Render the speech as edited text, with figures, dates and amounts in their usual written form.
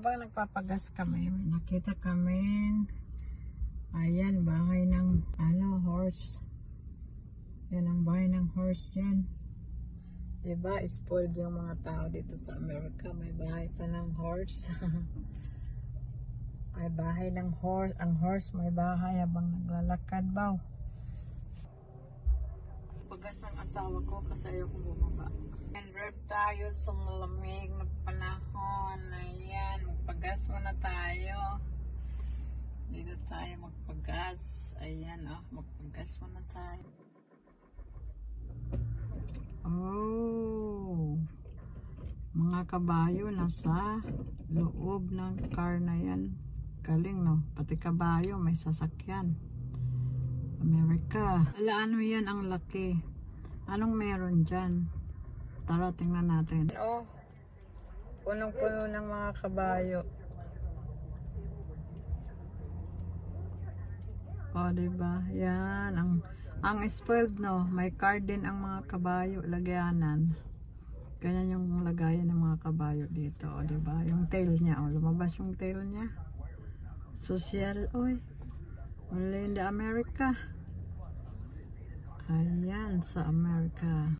Habang nagpapagas kami, may nakita kami, ayan, bahay ng horse. Yan ang bahay ng horse yan. Diba, spoiled yung mga tao dito sa Amerika. May bahay pa ng horse. May bahay ng horse. Ang horse may bahay habang naglalakad ba. Pagas ang asawa ko kasi ayaw kong bumaba. And rep tayo sa malamig na panahon. Ayan, magpagas muna tayo. Dito tayo magpagas. Ayan, magpagas muna tayo. Oh, mga kabayo nasa loob ng car na yan. Galing, no? Pati kabayo may sasakyan. Amerika. Ala, ano yan ang laki? Anong meron dyan? Tara, tingnan natin. Oh, punong-puno ng mga kabayo. Oh, diba? Yan, ang spoiled, no? May car din ang mga kabayo, lagyanan. Ganyan yung lagayan ng mga kabayo dito, oh, diba? Yung tail niya, oh, lumabas yung tail niya. Social, oy. Only in the America. Ayan, sa Amerika.